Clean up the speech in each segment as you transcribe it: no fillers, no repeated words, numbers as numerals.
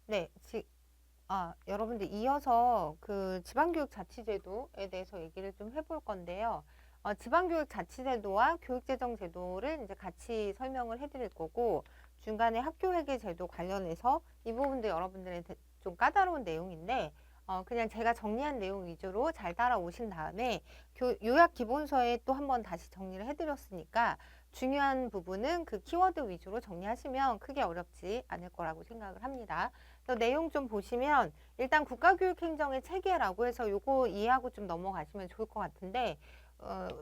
네, 여러분들 이어서 그 지방교육자치제도에 대해서 얘기를 좀 해볼 건데요. 지방교육자치제도와 교육재정제도를 이제 같이 설명을 해드릴 거고, 중간에 학교회계제도 관련해서 이 부분도 여러분들한테 좀 까다로운 내용인데, 그냥 제가 정리한 내용 위주로 잘 따라오신 다음에 요약기본서에 또 한번 다시 정리를 해드렸으니까 중요한 부분은 그 키워드 위주로 정리하시면 크게 어렵지 않을 거라고 생각을 합니다. 내용 좀 보시면 일단 국가교육행정의 체계라고 해서 요거 이해하고 좀 넘어가시면 좋을 것 같은데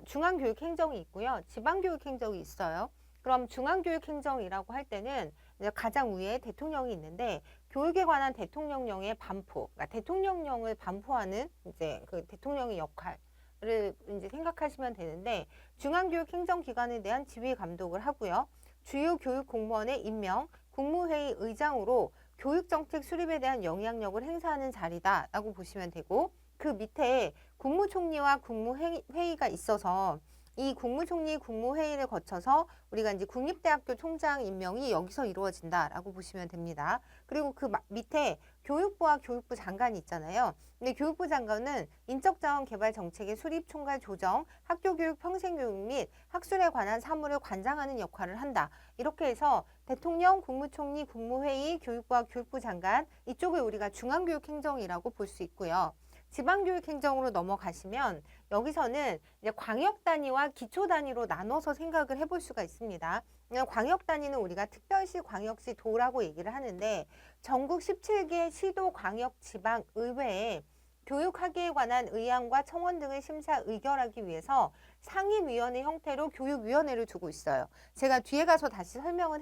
중앙교육행정이 있고요. 지방교육행정이 있어요. 그럼 중앙교육행정이라고 할 때는 이제 가장 위에 대통령이 있는데 교육에 관한 대통령령의 반포, 그러니까 대통령령을 반포하는 이제 그 대통령의 역할을 이제 생각하시면 되는데 중앙교육행정기관에 대한 지휘 감독을 하고요. 주요 교육 공무원의 임명, 국무회의 의장으로 교육정책 수립에 대한 영향력을 행사하는 자리다라고 보시면 되고 그 밑에 국무총리와 국무회의가 있어서 이 국무총리 국무회의를 거쳐서 우리가 이제 국립대학교 총장 임명이 여기서 이루어진다라고 보시면 됩니다. 그리고 그 밑에 교육부와 교육부 장관이 있잖아요. 근데 교육부 장관은 인적자원 개발 정책의 수립, 총괄, 조정, 학교교육, 평생교육 및 학술에 관한 사무를 관장하는 역할을 한다. 이렇게 해서 대통령, 국무총리, 국무회의, 교육부와 교육부 장관 이쪽을 우리가 중앙교육행정이라고 볼 수 있고요. 지방교육행정으로 넘어가시면 여기서는 이제 광역단위와 기초단위로 나눠서 생각을 해볼 수가 있습니다. 광역단위는 우리가 특별시, 광역시, 도라고 얘기를 하는데 전국 17개 시도, 광역, 지방, 의회에 교육하기에 관한 의안과 청원 등을 심사 의결하기 위해서 상임위원회 형태로 교육위원회를 두고 있어요. 제가 뒤에 가서 다시 설명을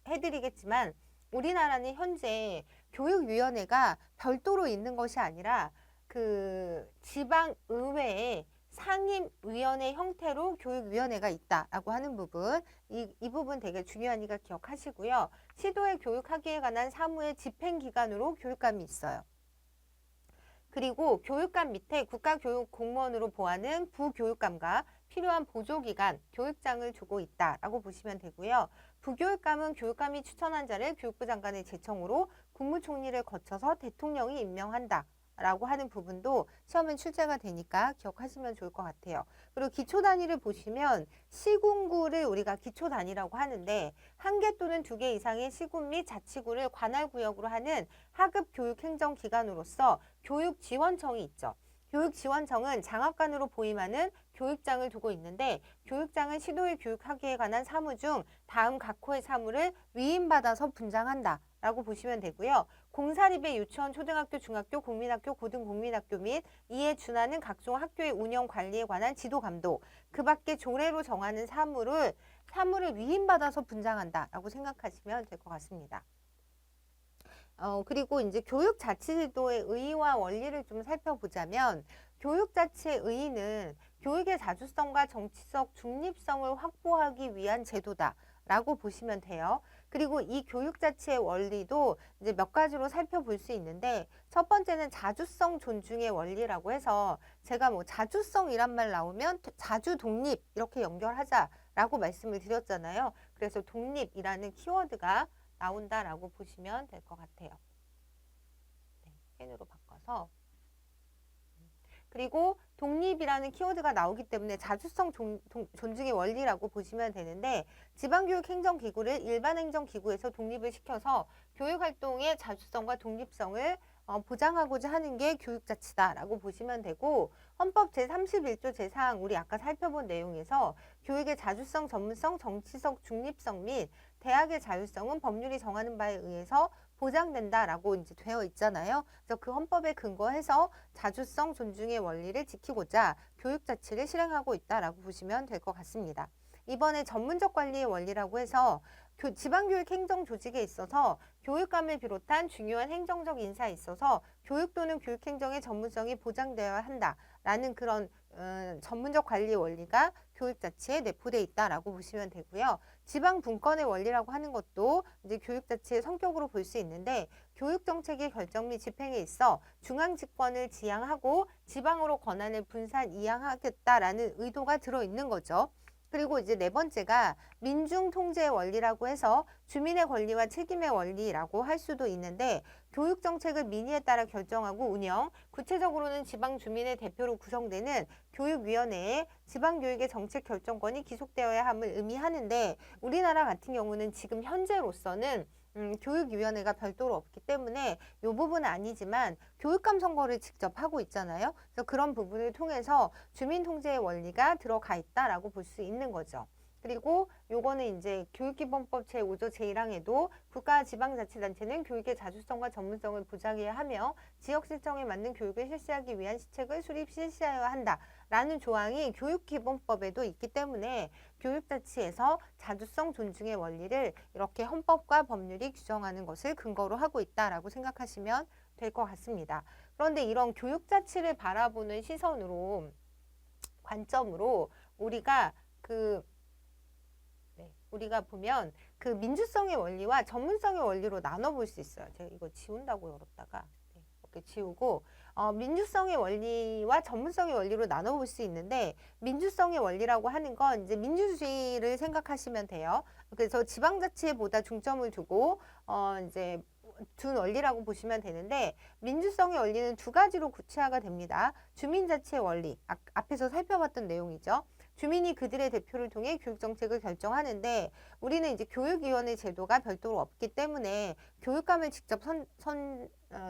해드리겠지만 우리나라는 현재 교육위원회가 별도로 있는 것이 아니라 그 지방의회에 상임위원회 형태로 교육위원회가 있다라고 하는 부분, 이 부분 되게 중요하니까 기억하시고요. 시도의 교육하기에 관한 사무의 집행기관으로 교육감이 있어요. 그리고 교육감 밑에 국가교육공무원으로 보하는 부교육감과 필요한 보조기관, 교육장을 두고 있다라고 보시면 되고요. 부교육감은 교육감이 추천한 자를 교육부 장관의 제청으로 국무총리를 거쳐서 대통령이 임명한다. 라고 하는 부분도 시험에 출제가 되니까 기억하시면 좋을 것 같아요. 그리고 기초 단위를 보시면 시군구를 우리가 기초 단위라고 하는데 한 개 또는 두 개 이상의 시군 및 자치구를 관할구역으로 하는 하급 교육행정기관으로서 교육지원청이 있죠. 교육지원청은 장학관으로 보임하는 교육장을 두고 있는데 교육장은 시도의 교육하기에 관한 사무 중 다음 각호의 사무를 위임받아서 분장한다. 라고 보시면 되고요. 공사립의 유치원, 초등학교, 중학교, 국민학교, 고등국민학교 및 이에 준하는 각종 학교의 운영 관리에 관한 지도 감독, 그 밖에 조례로 정하는 사무를 위임받아서 분장한다라고 생각하시면 될 것 같습니다. 그리고 이제 교육자치제도의 의의와 원리를 좀 살펴보자면 교육자치의 의의는 교육의 자주성과 정치적 중립성을 확보하기 위한 제도다라고 보시면 돼요. 그리고 이 교육자치의 원리도 이제 몇 가지로 살펴볼 수 있는데 첫 번째는 자주성 존중의 원리라고 해서 제가 뭐 자주성이란 말 나오면 자주 독립 이렇게 연결하자라고 말씀을 드렸잖아요. 그래서 독립이라는 키워드가 나온다라고 보시면 될 것 같아요. 네, 펜으로 바꿔서. 그리고 독립이라는 키워드가 나오기 때문에 자주성 존중의 원리라고 보시면 되는데 지방교육행정기구를 일반행정기구에서 독립을 시켜서 교육활동의 자주성과 독립성을 보장하고자 하는 게 교육자치다라고 보시면 되고 헌법 제31조 제4항 우리 아까 살펴본 내용에서 교육의 자주성, 전문성, 정치적 중립성 및 대학의 자율성은 법률이 정하는 바에 의해서 보장된다라고 이제 되어 있잖아요. 그래서 그 헌법에 근거해서 자주성 존중의 원리를 지키고자 교육자치를 실행하고 있다라고 보시면 될 것 같습니다. 이번에 전문적 관리의 원리라고 해서 지방교육 행정 조직에 있어서 교육감을 비롯한 중요한 행정적 인사에 있어서 교육 또는 교육행정의 전문성이 보장되어야 한다라는 그런 전문적 관리의 원리가 교육자치에 내포되어 있다라고 보시면 되고요. 지방분권의 원리라고 하는 것도 이제 교육자치의 성격으로 볼 수 있는데 교육정책의 결정 및 집행에 있어 중앙집권을 지향하고 지방으로 권한을 분산 이양하겠다라는 의도가 들어있는 거죠. 그리고 이제 네 번째가 민중통제의 원리라고 해서 주민의 권리와 책임의 원리라고 할 수도 있는데 교육정책을 민의에 따라 결정하고 운영, 구체적으로는 지방 주민의 대표로 구성되는 교육위원회에 지방교육의 정책 결정권이 기속되어야 함을 의미하는데 우리나라 같은 경우는 지금 현재로서는 교육위원회가 별도로 없기 때문에 이 부분은 아니지만 교육감 선거를 직접 하고 있잖아요. 그래서 그런 부분을 통해서 주민통제의 원리가 들어가 있다라고 볼 수 있는 거죠. 그리고 요거는 이제 교육기본법 제5조 제1항에도 국가 지방자치단체는 교육의 자주성과 전문성을 보장해야 하며 지역 실정에 맞는 교육을 실시하기 위한 시책을 수립 실시하여야 한다라는 조항이 교육기본법에도 있기 때문에 교육자치에서 자주성 존중의 원리를 이렇게 헌법과 법률이 규정하는 것을 근거로 하고 있다라고 생각하시면 될 것 같습니다. 그런데 이런 교육자치를 바라보는 시선으로 관점으로 우리가 우리가 보면 그 민주성의 원리와 전문성의 원리로 나눠볼 수 있어요. 제가 이거 지운다고 열었다가 이렇게 지우고 민주성의 원리와 전문성의 원리로 나눠볼 수 있는데 민주성의 원리라고 하는 건 이제 민주주의를 생각하시면 돼요. 그래서 지방자치에 보다 중점을 두고 이제 둔 원리라고 보시면 되는데 민주성의 원리는 두 가지로 구체화가 됩니다. 주민자치의 원리, 앞에서 살펴봤던 내용이죠. 주민이 그들의 대표를 통해 교육정책을 결정하는데 우리는 이제 교육위원회 제도가 별도로 없기 때문에 교육감을 직접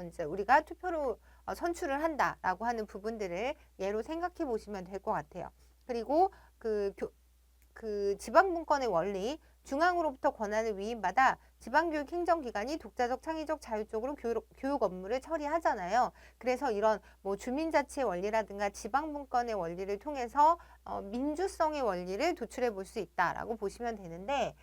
이제 우리가 투표로 선출을 한다라고 하는 부분들을 예로 생각해 보시면 될 것 같아요. 그리고 그 지방분권의 원리, 중앙으로부터 권한을 위임받아 지방교육 행정기관이 독자적, 창의적, 자율적으로 교육 업무를 처리하잖아요. 그래서 이런 뭐 주민자치의 원리라든가 지방분권의 원리를 통해서 민주성의 원리를 도출해 볼 수 있다라고 보시면 되는데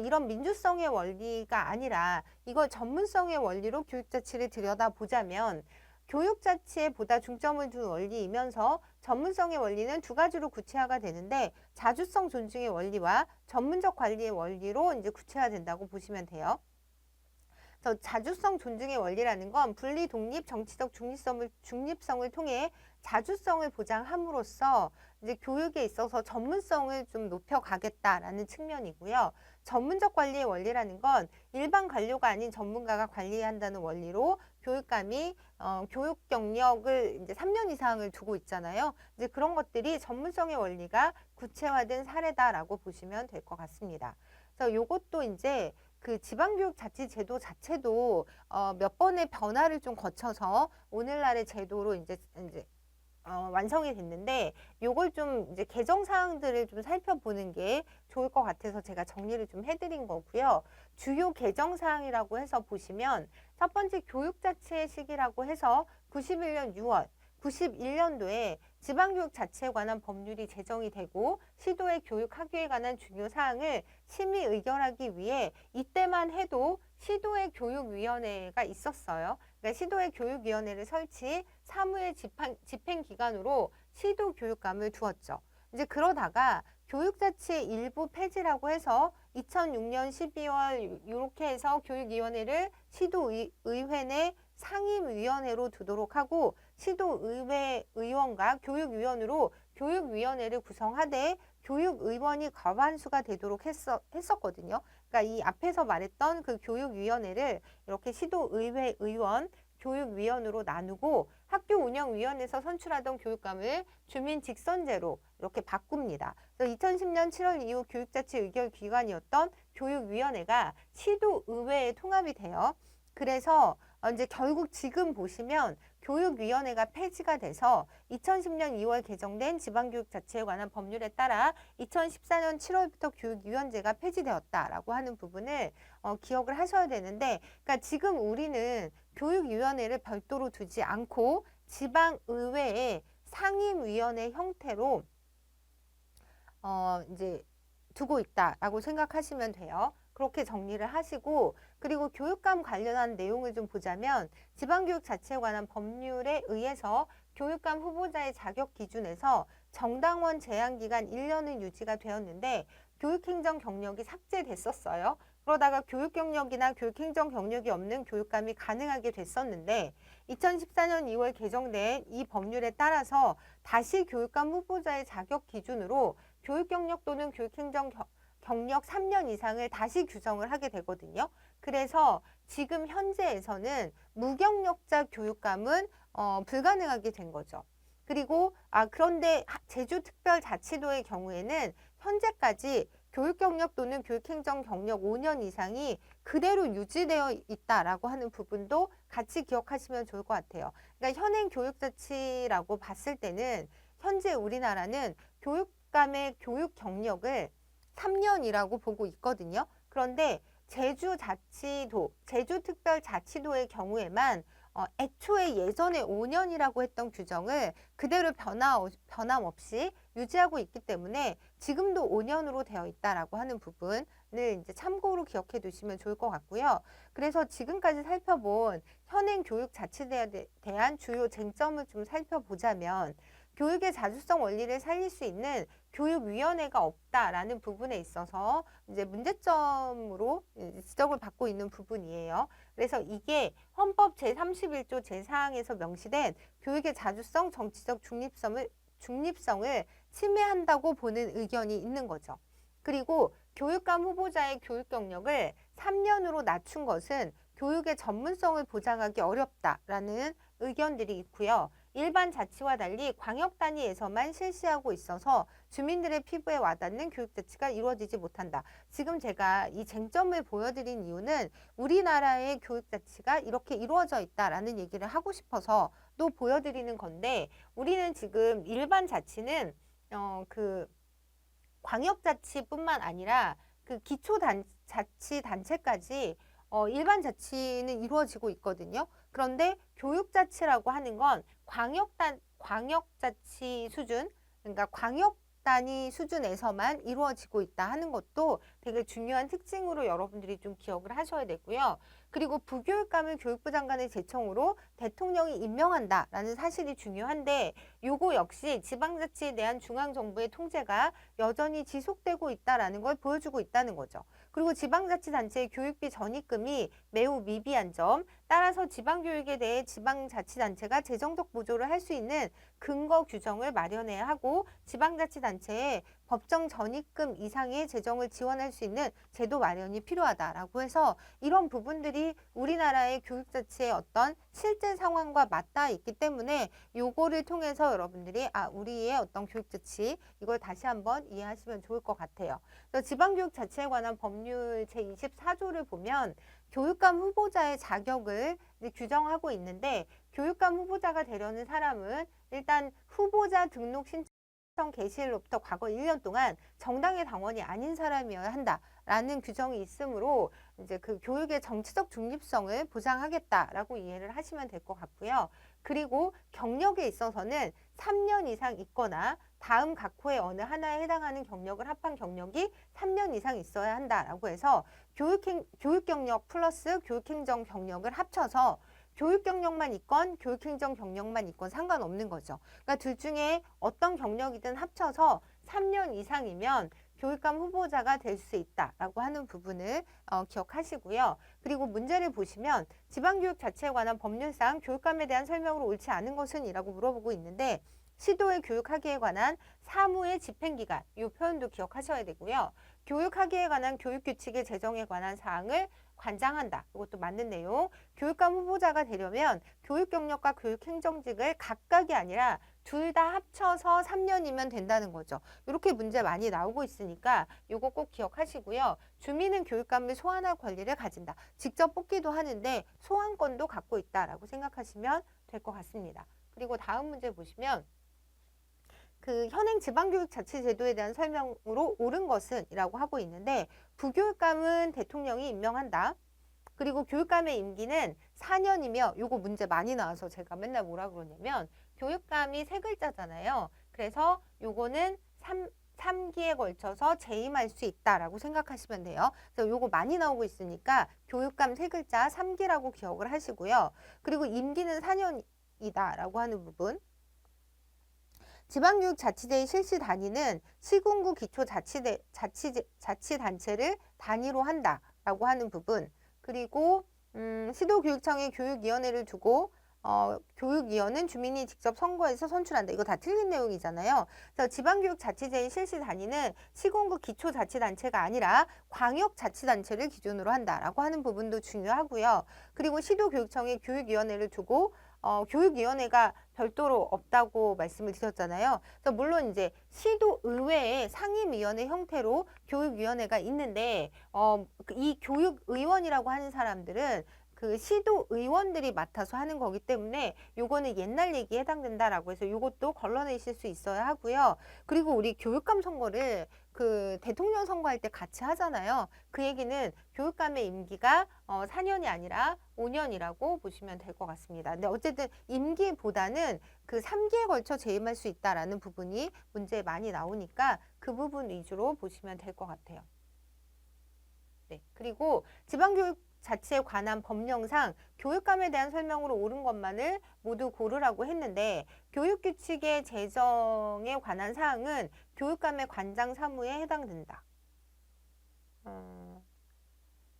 이런 민주성의 원리가 아니라 이걸 전문성의 원리로 교육자치를 들여다보자면 교육자치에 보다 중점을 둔 원리이면서 전문성의 원리는 두 가지로 구체화가 되는데 자주성 존중의 원리와 전문적 관리의 원리로 이제 구체화된다고 보시면 돼요. 그래서 자주성 존중의 원리라는 건 분리 독립 정치적 중립성을 통해 자주성을 보장함으로써 이제 교육에 있어서 전문성을 좀 높여가겠다라는 측면이고요. 전문적 관리의 원리라는 건 일반 관료가 아닌 전문가가 관리한다는 원리로 교육감이 교육 경력을 이제 3년 이상을 두고 있잖아요. 이제 그런 것들이 전문성의 원리가 구체화된 사례다라고 보시면 될 것 같습니다. 그래서 요것도 이제 그 지방교육자치제도 자체도 몇 번의 변화를 좀 거쳐서 오늘날의 제도로 이제 완성이 됐는데 요걸 좀 이제 개정 사항들을 좀 살펴보는 게 좋을 것 같아서 제가 정리를 좀 해드린 거고요. 주요 개정 사항이라고 해서 보시면 첫 번째 교육자치의 시기라고 해서 91년 6월 91년도에 지방교육 자치에 관한 법률이 제정이 되고 시도의 교육학교에 관한 중요 사항을 심의 의결하기 위해 이때만 해도 시도의 교육위원회가 있었어요. 그러니까 시도의 교육위원회를 설치 사무의 집행기관으로 시도교육감을 두었죠. 이제 그러다가 교육자치의 일부 폐지라고 해서 2006년 12월 이렇게 해서 교육위원회를 시도의회 내 상임위원회로 두도록 하고 시도의회 의원과 교육위원으로 교육위원회를 구성하되 교육의원이 과반수가 되도록 했었거든요. 그러니까 이 앞에서 말했던 그 교육위원회를 이렇게 시도의회 의원, 교육위원으로 나누고 학교 운영위원회에서 선출하던 교육감을 주민 직선제로 이렇게 바꿉니다. 그래서 2010년 7월 이후 교육자치 의결기관이었던 교육위원회가 시도의회에 통합이 돼요. 그래서 이제 결국 지금 보시면 교육위원회가 폐지가 돼서 2010년 2월 개정된 지방교육자치에 관한 법률에 따라 2014년 7월부터 교육위원제가 폐지되었다라고 하는 부분을 기억을 하셔야 되는데, 그러니까 지금 우리는 교육위원회를 별도로 두지 않고 지방의회의 상임위원회 형태로 이제 두고 있다라고 생각하시면 돼요. 그렇게 정리를 하시고, 그리고 교육감 관련한 내용을 좀 보자면 지방교육 자치에 관한 법률에 의해서 교육감 후보자의 자격 기준에서 정당원 제한기간 1년은 유지가 되었는데 교육행정 경력이 삭제됐었어요. 그러다가 교육 경력이나 교육행정 경력이 없는 교육감이 가능하게 됐었는데 2014년 2월 개정된 이 법률에 따라서 다시 교육감 후보자의 자격 기준으로 교육 경력 또는 교육행정 경력 3년 이상을 다시 규정을 하게 되거든요. 그래서 지금 현재에서는 무경력자 교육감은 불가능하게 된 거죠. 그리고 그런데 제주특별자치도의 경우에는 현재까지 교육 경력 또는 교육행정 경력 5년 이상이 그대로 유지되어 있다라고 하는 부분도 같이 기억하시면 좋을 것 같아요. 그러니까 현행 교육자치라고 봤을 때는 현재 우리나라는 교육감의 교육 경력을 3년이라고 보고 있거든요. 그런데 제주특별자치도의 경우에만 애초에 예전에 5년이라고 했던 규정을 그대로 변함없이 유지하고 있기 때문에 지금도 5년으로 되어 있다라고 하는 부분을 이제 참고로 기억해 두시면 좋을 것 같고요. 그래서 지금까지 살펴본 현행 교육자치제에 대한 주요 쟁점을 좀 살펴보자면 교육의 자주성 원리를 살릴 수 있는 교육위원회가 없다라는 부분에 있어서 이제 문제점으로 지적을 받고 있는 부분이에요. 그래서 이게 헌법 제31조 제4항에서 명시된 교육의 자주성, 정치적 중립성을 침해한다고 보는 의견이 있는 거죠. 그리고 교육감 후보자의 교육 경력을 3년으로 낮춘 것은 교육의 전문성을 보장하기 어렵다라는 의견들이 있고요. 일반 자치와 달리 광역 단위에서만 실시하고 있어서 주민들의 피부에 와닿는 교육자치가 이루어지지 못한다. 지금 제가 이 쟁점을 보여드린 이유는 우리나라의 교육자치가 이렇게 이루어져 있다라는 얘기를 하고 싶어서 또 보여드리는 건데, 우리는 지금 일반 자치는 그 광역자치뿐만 아니라 그 기초자치단체까지 일반 자치는 이루어지고 있거든요. 그런데 교육자치라고 하는 건 광역자치 수준, 그러니까 광역 단위 수준에서만 이루어지고 있다 하는 것도 되게 중요한 특징으로 여러분들이 좀 기억을 하셔야 되고요. 그리고 부교육감을 교육부 장관의 제청으로 대통령이 임명한다라는 사실이 중요한데, 요거 역시 지방자치에 대한 중앙정부의 통제가 여전히 지속되고 있다라는 걸 보여주고 있다는 거죠. 그리고 지방자치단체의 교육비 전입금이 매우 미비한 점, 따라서 지방교육에 대해 지방자치단체가 재정적 보조를 할 수 있는 근거 규정을 마련해야 하고, 지방자치단체에 법정 전입금 이상의 재정을 지원할 수 있는 제도 마련이 필요하다라고 해서 이런 부분들이 우리나라의 교육자치의 어떤 실제 상황과 맞닿아 있기 때문에 요거를 통해서 여러분들이 우리의 어떤 교육자치 이걸 다시 한번 이해하시면 좋을 것 같아요. 그래서 지방교육자치에 관한 법률 제24조를 보면 교육감 후보자의 자격을 규정하고 있는데, 교육감 후보자가 되려는 사람은 일단 후보자 등록 신청 개시일로부터 과거 1년 동안 정당의 당원이 아닌 사람이어야 한다라는 규정이 있으므로 이제 그 교육의 정치적 중립성을 보장하겠다라고 이해를 하시면 될 것 같고요. 그리고 경력에 있어서는 3년 이상 있거나 다음 각호의 어느 하나에 해당하는 경력을 합한 경력이 3년 이상 있어야 한다라고 해서 교육 경력 플러스 교육행정 경력을 합쳐서 교육 경력만 있건 교육행정 경력만 있건 상관없는 거죠. 그러니까 둘 중에 어떤 경력이든 합쳐서 3년 이상이면 교육감 후보자가 될 수 있다라고 하는 부분을 기억하시고요. 그리고 문제를 보시면 지방교육 자체에 관한 법률상 교육감에 대한 설명으로 옳지 않은 것은 이라고 물어보고 있는데, 시도의 교육하기에 관한 사무의 집행기간, 이 표현도 기억하셔야 되고요. 교육하기에 관한 교육규칙의 제정에 관한 사항을 관장한다. 이것도 맞는 내용. 교육감 후보자가 되려면 교육경력과 교육행정직을 각각이 아니라 둘 다 합쳐서 3년이면 된다는 거죠. 이렇게 문제 많이 나오고 있으니까 이거 꼭 기억하시고요. 주민은 교육감을 소환할 권리를 가진다. 직접 뽑기도 하는데 소환권도 갖고 있다라고 생각하시면 될 것 같습니다. 그리고 다음 문제 보시면 그 현행 지방교육자치제도에 대한 설명으로 옳은 것은 이라고 하고 있는데, 부교육감은 대통령이 임명한다. 그리고 교육감의 임기는 4년이며, 요거 문제 많이 나와서 제가 맨날 뭐라 그러냐면 교육감이 세 글자잖아요. 그래서 요거는 3기에 걸쳐서 재임할 수 있다라고 생각하시면 돼요. 그래서 요거 많이 나오고 있으니까 교육감 세 글자 3기라고 기억을 하시고요. 그리고 임기는 4년이다라고 하는 부분. 지방교육자치제의 실시 단위는 시군구 기초자치단체를 단위로 한다라고 하는 부분. 그리고 시도교육청의 교육위원회를 두고 교육위원은 주민이 직접 선거해서 선출한다. 이거 다 틀린 내용이잖아요. 그래서 지방교육자치제의 실시 단위는 시군구 기초자치단체가 아니라 광역자치단체를 기준으로 한다라고 하는 부분도 중요하고요. 그리고 시도교육청이 교육위원회를 두고 교육위원회가 별도로 없다고 말씀을 드렸잖아요. 그래서 물론 이제 시도의회의 상임위원회 형태로 교육위원회가 있는데 이 교육의원이라고 하는 사람들은 그 시도의원들이 맡아서 하는 거기 때문에 요거는 옛날 얘기에 해당된다라고 해서 요것도 걸러내실 수 있어야 하고요. 그리고 우리 교육감 선거를 그 대통령 선거할 때 같이 하잖아요. 그 얘기는 교육감의 임기가 4년이 아니라 5년이라고 보시면 될 것 같습니다. 근데 어쨌든 임기보다는 그 3기에 걸쳐 재임할 수 있다라는 부분이 문제에 많이 나오니까 그 부분 위주로 보시면 될 것 같아요. 네. 그리고 지방교육 자치에 관한 법령상 교육감에 대한 설명으로 옳은 것만을 모두 고르라고 했는데 교육규칙의 제정에 관한 사항은 교육감의 관장 사무에 해당된다.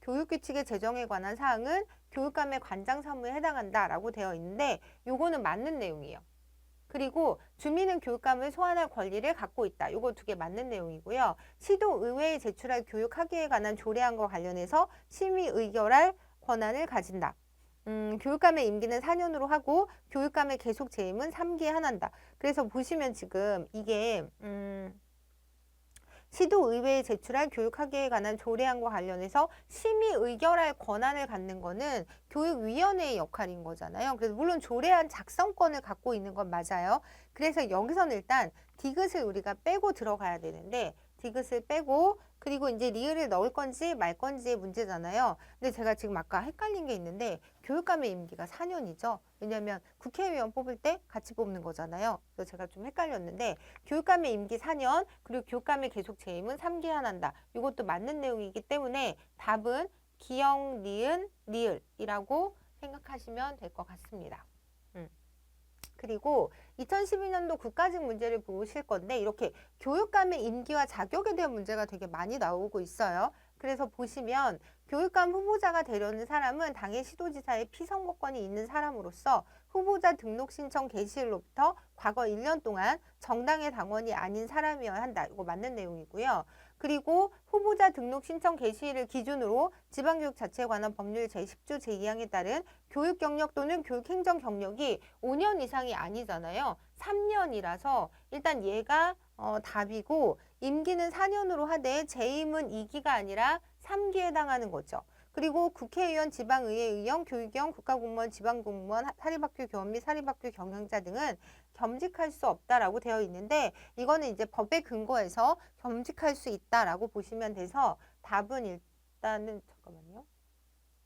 교육규칙의 제정에 관한 사항은 교육감의 관장 사무에 해당한다라고 되어 있는데 요거는 맞는 내용이에요. 그리고 주민은 교육감을 소환할 권리를 갖고 있다. 요거 두 개 맞는 내용이고요. 시도의회에 제출할 교육학위에 관한 조례안과 관련해서 심의 의결할 권한을 가진다. 교육감의 임기는 4년으로 하고 교육감의 계속 재임은 3기에 한한다. 그래서 보시면 지금 이게 시도의회에 제출할 교육학위에 관한 조례안과 관련해서 심의 의결할 권한을 갖는 거는 교육위원회의 역할인 거잖아요. 그래서 물론 조례안 작성권을 갖고 있는 건 맞아요. 그래서 여기서는 일단 디귿을 우리가 빼고 들어가야 되는데 디귿을 빼고 그리고 이제 리을을 넣을 건지 말 건지의 문제잖아요. 근데 제가 지금 아까 헷갈린 게 있는데 교육감의 임기가 4년이죠. 왜냐하면 국회의원 뽑을 때 같이 뽑는 거잖아요. 그래서 제가 좀 헷갈렸는데 교육감의 임기 4년 그리고 교육감의 계속 재임은 3기에 한한다. 이것도 맞는 내용이기 때문에 답은 기역, 니은, 리을이라고 생각하시면 될 것 같습니다. 그리고 2012년도 국가직 문제를 보실 건데 이렇게 교육감의 임기와 자격에 대한 문제가 되게 많이 나오고 있어요. 그래서 보시면 교육감 후보자가 되려는 사람은 당의 시도지사의 피선거권이 있는 사람으로서 후보자 등록 신청 개시일로부터 과거 1년 동안 정당의 당원이 아닌 사람이어야 한다. 이거 맞는 내용이고요. 그리고 후보자 등록 신청 개시일을 기준으로 지방교육 자체에 관한 법률 제10조 제2항에 따른 교육 경력 또는 교육 행정 경력이 5년 이상이 아니잖아요. 3년이라서 일단 얘가 답이고 임기는 4년으로 하되 재임은 2기가 아니라 3기에 해당하는 거죠. 그리고 국회의원, 지방의회 의원, 교육위원, 국가공무원, 지방공무원, 사립학교 교원 및 사립학교 경영자 등은 겸직할 수 없다라고 되어 있는데 이거는 이제 법에 근거해서 겸직할 수 있다라고 보시면 돼서 답은 일단은 잠깐만요.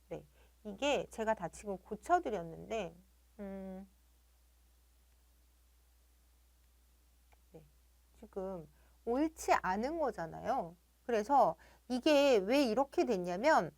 네, 이게 제가 다 지금 고쳐드렸는데 네, 지금 옳지 않은 거잖아요. 그래서 이게 왜 이렇게 됐냐면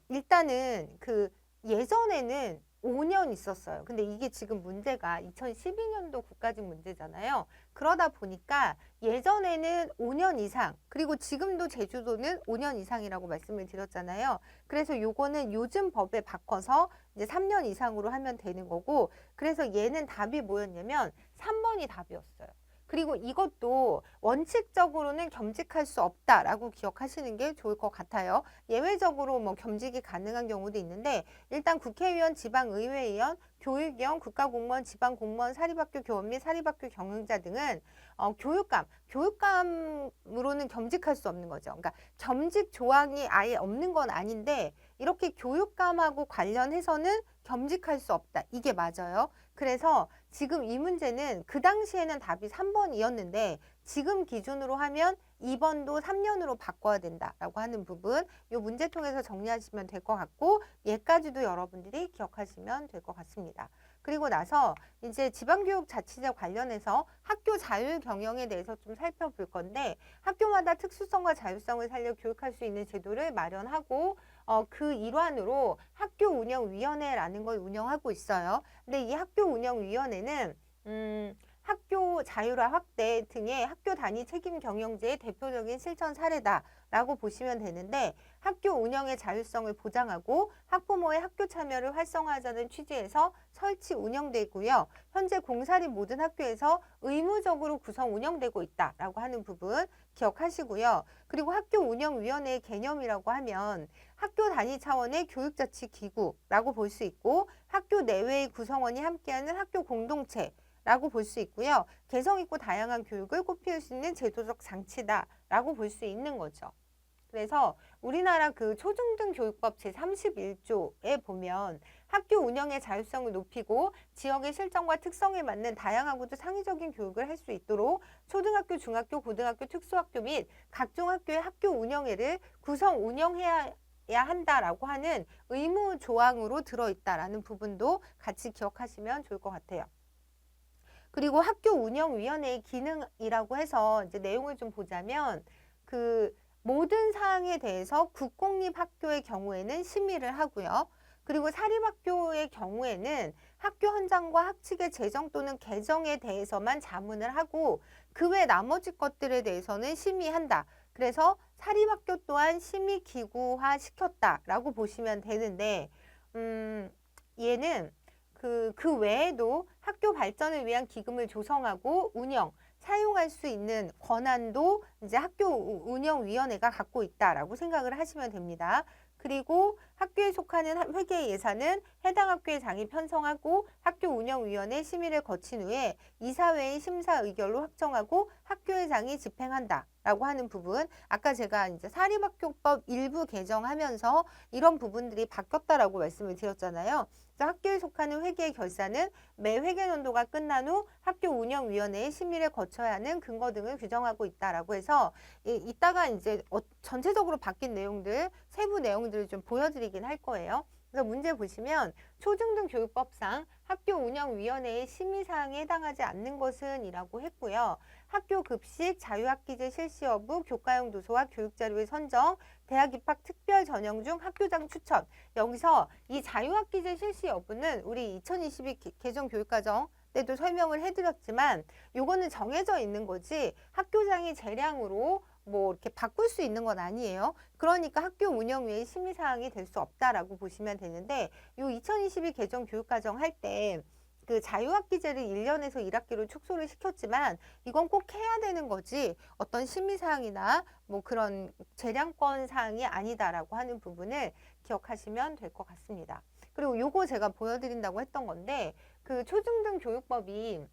일단은 그 예전에는 5년 있었어요. 근데 이게 지금 문제가 2012년도 국가직 문제잖아요. 그러다 보니까 예전에는 5년 이상, 그리고 지금도 제주도는 5년 이상이라고 말씀을 드렸잖아요. 그래서 요거는 요즘 법에 바꿔서 이제 3년 이상으로 하면 되는 거고, 그래서 얘는 답이 뭐였냐면 3번이 답이었어요. 그리고 이것도 원칙적으로는 겸직할 수 없다라고 기억하시는 게 좋을 것 같아요. 예외적으로 뭐 겸직이 가능한 경우도 있는데 일단 국회의원, 지방의회의원, 교육위원, 국가공무원, 지방공무원, 사립학교 교원 및 사립학교 경영자 등은 교육감으로는 겸직할 수 없는 거죠. 그러니까 겸직 조항이 아예 없는 건 아닌데 이렇게 교육감하고 관련해서는 겸직할 수 없다. 이게 맞아요. 그래서 지금 이 문제는 그 당시에는 답이 3번이었는데 지금 기준으로 하면 2번도 3년으로 바꿔야 된다라고 하는 부분 이 문제 통해서 정리하시면 될 것 같고 얘까지도 여러분들이 기억하시면 될 것 같습니다. 그리고 나서 이제 지방교육자치제 관련해서 학교 자율 경영에 대해서 좀 살펴볼 건데 학교마다 특수성과 자율성을 살려 교육할 수 있는 제도를 마련하고 그 일환으로 학교운영위원회라는 걸 운영하고 있어요. 근데 이 학교운영위원회는 학교 자율화 확대 등의 학교 단위 책임 경영제의 대표적인 실천 사례다라고 보시면 되는데, 학교 운영의 자율성을 보장하고 학부모의 학교 참여를 활성화하자는 취지에서 설치 운영되고요. 현재 공사리 모든 학교에서 의무적으로 구성 운영되고 있다라고 하는 부분 기억하시고요. 그리고 학교 운영위원회의 개념이라고 하면 학교 단위 차원의 교육자치기구라고 볼 수 있고, 학교 내외의 구성원이 함께하는 학교 공동체 라고 볼 수 있고요. 개성 있고 다양한 교육을 꽃피울 수 있는 제도적 장치다라고 볼 수 있는 거죠. 그래서 우리나라 그 초중등 교육법 제31조에 보면 학교 운영의 자율성을 높이고 지역의 실정과 특성에 맞는 다양하고도 창의적인 교육을 할 수 있도록 초등학교, 중학교, 고등학교, 특수학교 및 각종 학교의 학교 운영회를 구성 운영해야 한다라고 하는 의무 조항으로 들어있다라는 부분도 같이 기억하시면 좋을 것 같아요. 그리고 학교 운영위원회의 기능이라고 해서 이제 내용을 좀 보자면, 그 모든 사항에 대해서 국공립학교의 경우에는 심의를 하고요. 그리고 사립학교의 경우에는 학교 현장과 학칙의 제정 또는 개정에 대해서만 자문을 하고 그 외 나머지 것들에 대해서는 심의한다. 그래서 사립학교 또한 심의기구화 시켰다라고 보시면 되는데, 얘는 그 외에도 학교 발전을 위한 기금을 조성하고 운영, 사용할 수 있는 권한도 이제 학교 운영위원회가 갖고 있다라고 생각을 하시면 됩니다. 그리고 학교에 속하는 회계 예산은 해당 학교의 장이 편성하고 학교 운영위원회 심의를 거친 후에 이사회의 심사 의결로 확정하고 학교의 장이 집행한다라고 하는 부분, 아까 제가 이제 사립학교법 일부 개정하면서 이런 부분들이 바뀌었다라고 말씀을 드렸잖아요. 학교에 속하는 회계의 결산은 매 회계연도가 끝난 후 학교 운영위원회의 심의를 거쳐야 하는 근거 등을 규정하고 있다라고 해서 이따가 이제 전체적으로 바뀐 내용들, 세부 내용들을 좀 보여드리긴 할 거예요. 그래서 문제 보시면 초중등 교육법상 학교 운영위원회의 심의사항에 해당하지 않는 것은 이라고 했고요. 학교 급식, 자유학기제 실시 여부, 교과용 도서와 교육자료의 선정, 대학 입학 특별 전형 중 학교장 추천. 여기서 이 자유학기제 실시 여부는 우리 2022 개정 교육과정 때도 설명을 해드렸지만 요거는 정해져 있는 거지 학교장이 재량으로 뭐 이렇게 바꿀 수 있는 건 아니에요. 그러니까 학교 운영위의 심의사항이 될 수 없다라고 보시면 되는데, 요 2022 개정 교육과정 할 때 그 자유학기제를 1년에서 1학기로 축소를 시켰지만 이건 꼭 해야 되는 거지 어떤 심의사항이나 뭐 그런 재량권 사항이 아니다라고 하는 부분을 기억하시면 될 것 같습니다. 그리고 요거 제가 보여드린다고 했던 건데, 그 초중등 교육법이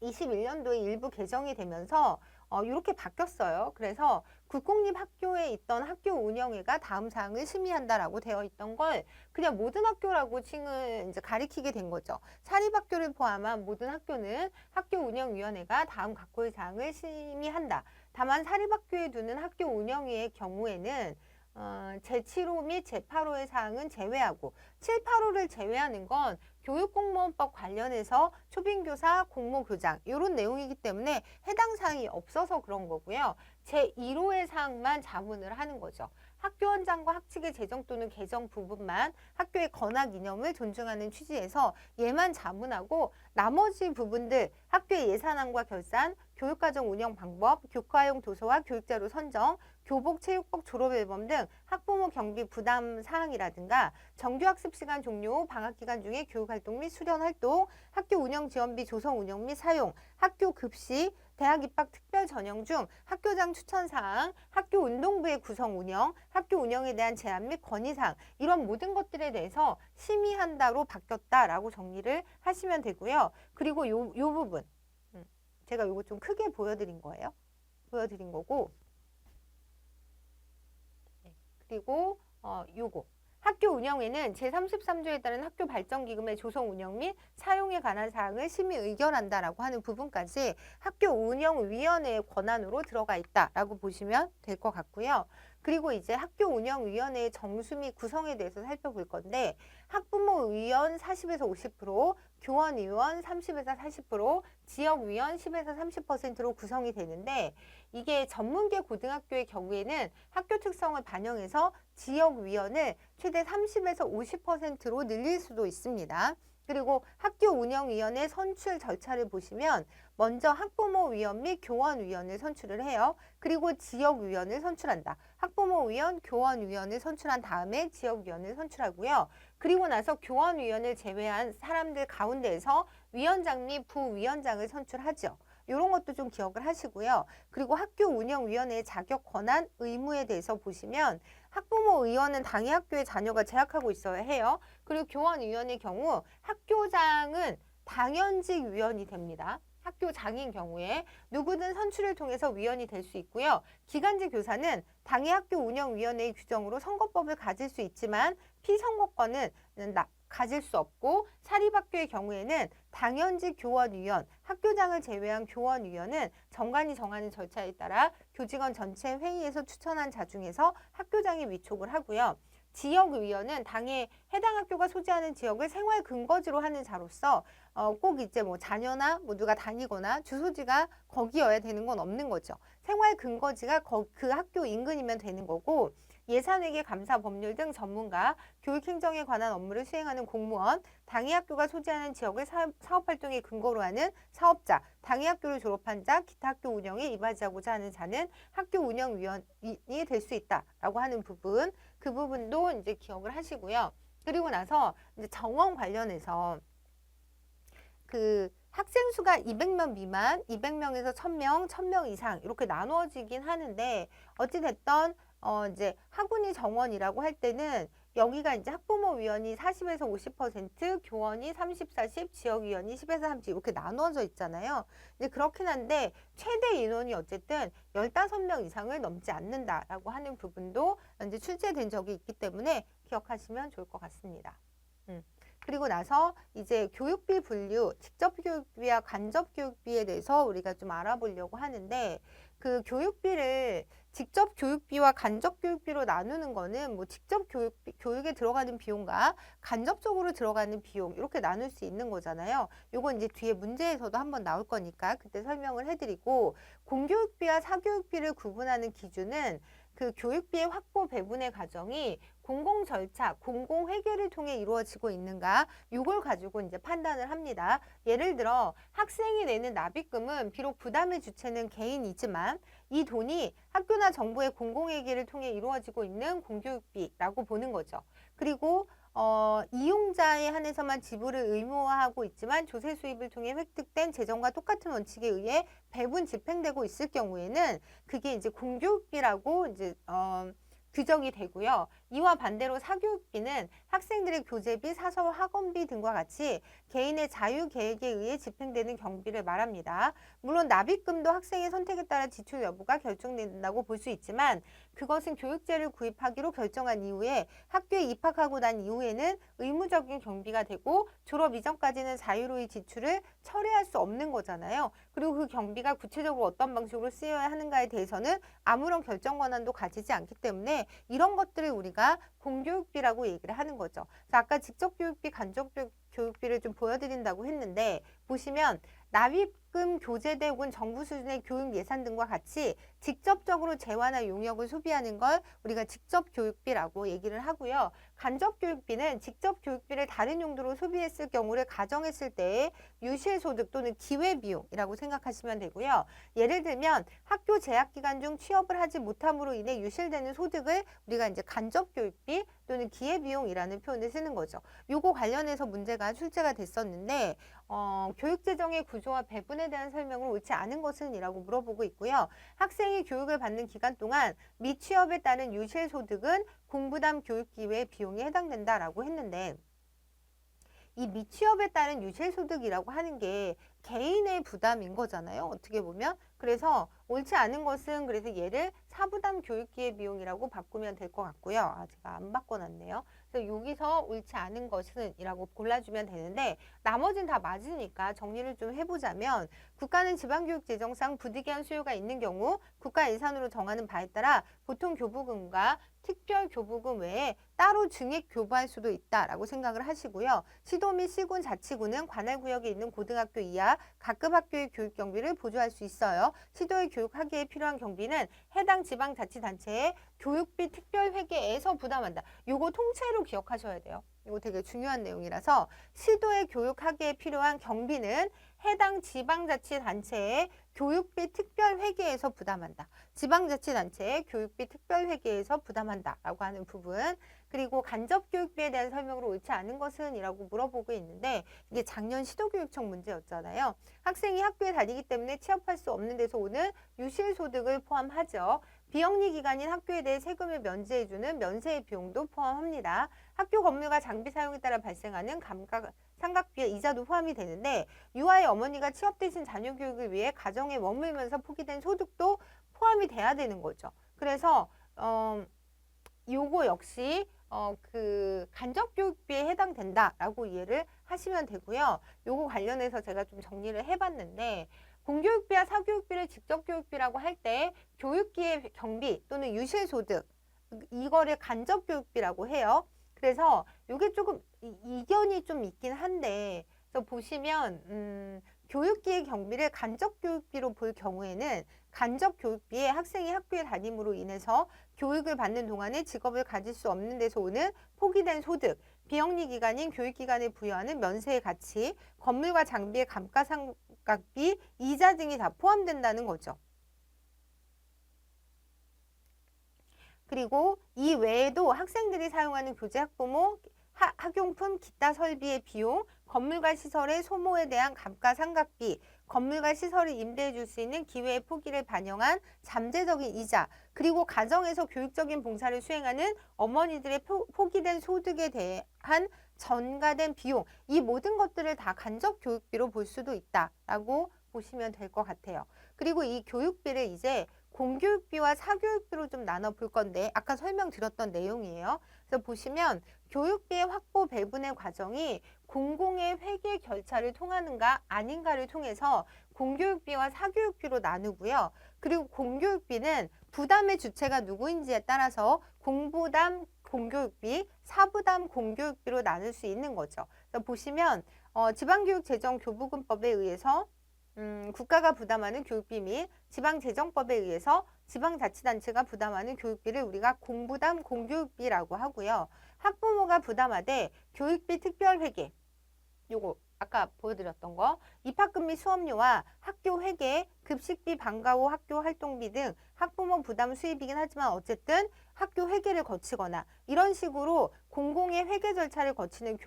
21년도에 일부 개정이 되면서 이렇게 바뀌었어요. 그래서 국공립학교에 있던 학교 운영회가 다음 사항을 심의한다라고 되어 있던 걸 그냥 모든 학교라고 칭을 이제 가리키게 된 거죠. 사립학교를 포함한 모든 학교는 학교 운영위원회가 다음 각호의 사항을 심의한다. 다만 사립학교에 두는 학교 운영회의 경우에는 제7호 및 제8호의 사항은 제외하고, 7, 8호를 제외하는 건 교육공무원법 관련해서 초빙교사, 공모교장 이런 내용이기 때문에 해당 사항이 없어서 그런 거고요. 제1호의 사항만 자문을 하는 거죠. 학교 현장과 학칙의 제정 또는 개정 부분만 학교의 건학 이념을 존중하는 취지에서 얘만 자문하고 나머지 부분들 학교의 예산안과 결산, 교육과정 운영 방법, 교과용 도서와 교육자료 선정, 교복, 체육복, 졸업앨범 등 학부모 경비 부담 사항이라든가 정규학습 시간 종료 후 방학기간 중에 교육활동 및 수련활동, 학교 운영지원비 조성 운영 및 사용, 학교 급식, 대학 입학 특별 전형 중 학교장 추천사항, 학교 운동부의 구성 운영, 학교 운영에 대한 제한 및 건의사항, 이런 모든 것들에 대해서 심의한다로 바뀌었다라고 정리를 하시면 되고요. 그리고 요 부분 제가 요거 좀 크게 보여드린 거예요. 보여드린 거고, 그리고 요거 학교 운영에는 제33조에 따른 학교 발전기금의 조성 운영 및 사용에 관한 사항을 심의 의결한다라고 하는 부분까지 학교 운영위원회의 권한으로 들어가 있다라고 보시면 될 것 같고요. 그리고 이제 학교 운영위원회의 정수 및 구성에 대해서 살펴볼 건데, 학부모의원 40에서 50%, 교원의원 30에서 40%, 지역위원 10에서 30%로 구성이 되는데, 이게 전문계 고등학교의 경우에는 학교 특성을 반영해서 지역위원을 최대 30에서 50%로 늘릴 수도 있습니다. 그리고 학교 운영위원회 선출 절차를 보시면 먼저 학부모위원 및 교원위원을 선출을 해요. 그리고 지역위원을 선출한다. 학부모위원, 교원위원을 선출한 다음에 지역위원을 선출하고요. 그리고 나서 교원위원을 제외한 사람들 가운데에서 위원장 및 부위원장을 선출하죠. 이런 것도 좀 기억을 하시고요. 그리고 학교 운영위원회의 자격, 권한, 의무에 대해서 보시면 학부모 의원은 당의 학교에 자녀가 재학하고 있어야 해요. 그리고 교원위원의 경우 학교장은 당연직 위원이 됩니다. 학교장인 경우에 누구든 선출을 통해서 위원이 될 수 있고요. 기간제 교사는 당의 학교 운영위원회의 규정으로 선거법을 가질 수 있지만 피선거권은 가질 수 없고 사립학교의 경우에는 당연직 교원위원, 학교장을 제외한 교원위원은 정관이 정하는 절차에 따라 교직원 전체 회의에서 추천한 자 중에서 학교장이 위촉을 하고요. 지역위원은 당의 해당 학교가 소재하는 지역을 생활 근거지로 하는 자로서 꼭 이제 뭐 자녀나 뭐 누가 다니거나 주소지가 거기여야 되는 건 없는 거죠. 생활 근거지가 그 학교 인근이면 되는 거고 예산회계, 감사, 법률 등 전문가, 교육행정에 관한 업무를 수행하는 공무원, 당의 학교가 소재하는 지역을 사업활동의 근거로 하는 사업자, 당의 학교를 졸업한 자, 기타 학교 운영에 이바지하고자 하는 자는 학교 운영위원이 될 수 있다라고 하는 부분, 그 부분도 이제 기억을 하시고요. 그리고 나서 이제 정원 관련해서 그 학생 수가 200명 미만, 200명에서 1000명, 1000명 이상 이렇게 나누어지긴 하는데 어찌됐던 이제 학운이 정원이라고 할 때는 여기가 이제 학부모위원이 40에서 50%, 교원이 30, 40, 지역위원이 10에서 30 이렇게 나눠져 있잖아요. 이제 그렇긴 한데 최대 인원이 어쨌든 15명 이상을 넘지 않는다라고 하는 부분도 이제 출제된 적이 있기 때문에 기억하시면 좋을 것 같습니다. 그리고 나서 이제 교육비 분류, 직접 교육비와 간접 교육비에 대해서 우리가 좀 알아보려고 하는데 그 교육비를 직접 교육비와 간접 교육비로 나누는 거는 뭐 직접 교육에 들어가는 비용과 간접적으로 들어가는 비용 이렇게 나눌 수 있는 거잖아요. 요건 이제 뒤에 문제에서도 한번 나올 거니까 그때 설명을 해드리고 공교육비와 사교육비를 구분하는 기준은 그 교육비의 확보 배분의 과정이 공공 절차, 공공 회계를 통해 이루어지고 있는가 이걸 가지고 이제 판단을 합니다. 예를 들어 학생이 내는 납입금은 비록 부담의 주체는 개인이지만 이 돈이 학교나 정부의 공공회계를 통해 이루어지고 있는 공교육비라고 보는 거죠. 그리고 이용자에 한해서만 지불을 의무화하고 있지만 조세 수입을 통해 획득된 재정과 똑같은 원칙에 의해 배분 집행되고 있을 경우에는 그게 이제 공교육비라고 이제 규정이 되고요. 이와 반대로 사교육비는 학생들의 교재비, 사서, 학원비 등과 같이 개인의 자유 계획에 의해 집행되는 경비를 말합니다. 물론 납입금도 학생의 선택에 따라 지출 여부가 결정된다고 볼 수 있지만 그것은 교육재를 구입하기로 결정한 이후에 학교에 입학하고 난 이후에는 의무적인 경비가 되고 졸업 이전까지는 자유로이 지출을 철회할 수 없는 거잖아요. 그리고 그 경비가 구체적으로 어떤 방식으로 쓰여야 하는가에 대해서는 아무런 결정 권한도 가지지 않기 때문에 이런 것들을 우리가 공교육비라고 얘기를 하는 거죠. 아까 직접 교육비, 간접 교육비를 좀 보여드린다고 했는데 보시면 납입금, 교재대 혹은 정부 수준의 교육 예산 등과 같이 직접적으로 재화나 용역을 소비하는 걸 우리가 직접 교육비라고 얘기를 하고요. 간접 교육비는 직접 교육비를 다른 용도로 소비했을 경우를 가정했을 때의 유실소득 또는 기회비용이라고 생각하시면 되고요. 예를 들면 학교 재학기간 중 취업을 하지 못함으로 인해 유실되는 소득을 우리가 이제 간접 교육비 또는 기회비용이라는 표현을 쓰는 거죠. 요거 관련해서 문제가 출제가 됐었는데 교육재정의 구조와 배분에 대한 설명을 옳지 않은 것은 이라고 물어보고 있고요. 학생이 교육을 받는 기간 동안 미취업에 따른 유실소득은 공부담 교육기회 비용에 해당된다라고 했는데 이 미취업에 따른 유실소득이라고 하는 게 개인의 부담인 거잖아요. 어떻게 보면. 그래서 옳지 않은 것은 그래서 얘를 사부담 교육기회 비용이라고 바꾸면 될 것 같고요. 제가 안 바꿔놨네요. 그래서 여기서 옳지 않은 것은 이라고 골라주면 되는데 나머지는 다 맞으니까 정리를 좀 해보자면 국가는 지방교육 재정상 부득이한 수요가 있는 경우 국가 예산으로 정하는 바에 따라 보통 교부금과 특별 교부금 외에 따로 증액 교부할 수도 있다라고 생각을 하시고요. 시도 및 시군 자치구는 관할 구역에 있는 고등학교 이하 각급 학교의 교육 경비를 보조할 수 있어요. 시도의 교육하기에 필요한 경비는 해당 지방자치단체의 교육비 특별회계에서 부담한다. 요거 통째로 기억하셔야 돼요. 이거 되게 중요한 내용이라서 시도의 교육하기에 필요한 경비는 해당 지방자치단체의 교육비 특별회계에서 부담한다. 지방자치단체의 교육비 특별회계에서 부담한다 라고 하는 부분. 그리고 간접교육비에 대한 설명으로 옳지 않은 것은? 이라고 물어보고 있는데 이게 작년 시도교육청 문제였잖아요. 학생이 학교에 다니기 때문에 취업할 수 없는 데서 오는 유실소득을 포함하죠. 비영리 기관인 학교에 대해 세금을 면제해주는 면세의 비용도 포함합니다. 학교 건물과 장비 사용에 따라 발생하는 상각비에 이자도 포함이 되는데 유아의 어머니가 취업 대신 자녀 교육을 위해 가정에 머물면서 포기된 소득도 포함이 돼야 되는 거죠. 그래서 요거 역시 그 간접교육비에 해당된다라고 이해를 하시면 되고요. 요거 관련해서 제가 좀 정리를 해봤는데 공교육비와 사교육비를 직접교육비라고 할 때 교육기의 경비 또는 유실소득 이거를 간접교육비라고 해요. 그래서 이게 조금 이견이 좀 있긴 한데 그래서 보시면 교육기의 경비를 간접교육비로 볼 경우에는 간접교육비에 학생이 학교에 다님으로 인해서 교육을 받는 동안에 직업을 가질 수 없는 데서 오는 포기된 소득, 비영리 기관인 교육기관에 부여하는 면세의 가치, 건물과 장비의 감가상각비, 이자 등이 다 포함된다는 거죠. 그리고 이 외에도 학생들이 사용하는 교재 학부모, 학용품, 기타 설비의 비용, 건물과 시설의 소모에 대한 감가상각비, 건물과 시설을 임대해 줄 수 있는 기회의 포기를 반영한 잠재적인 이자, 그리고 가정에서 교육적인 봉사를 수행하는 어머니들의 포기된 소득에 대한 전가된 비용, 이 모든 것들을 다 간접교육비로 볼 수도 있다라고 보시면 될 것 같아요. 그리고 이 교육비를 이제 공교육비와 사교육비로 좀 나눠 볼 건데 아까 설명드렸던 내용이에요. 그래서 보시면 교육비의 확보 배분의 과정이 공공의 회계 결차를 통하는가 아닌가를 통해서 공교육비와 사교육비로 나누고요. 그리고 공교육비는 부담의 주체가 누구인지에 따라서 공부담 공교육비, 사부담 공교육비로 나눌 수 있는 거죠. 그래서 보시면 지방교육재정교부금법에 의해서 국가가 부담하는 교육비 및 지방재정법에 의해서 지방자치단체가 부담하는 교육비를 우리가 공부담 공교육비라고 하고요. 학부모가 부담하되 교육비 특별회계, 요거 아까 보여드렸던 거, 입학금 및 수업료와 학교 회계, 급식비, 방과 후 학교 활동비 등 학부모 부담 수입이긴 하지만 어쨌든 학교 회계를 거치거나 이런 식으로 공공의 회계 절차를 거치는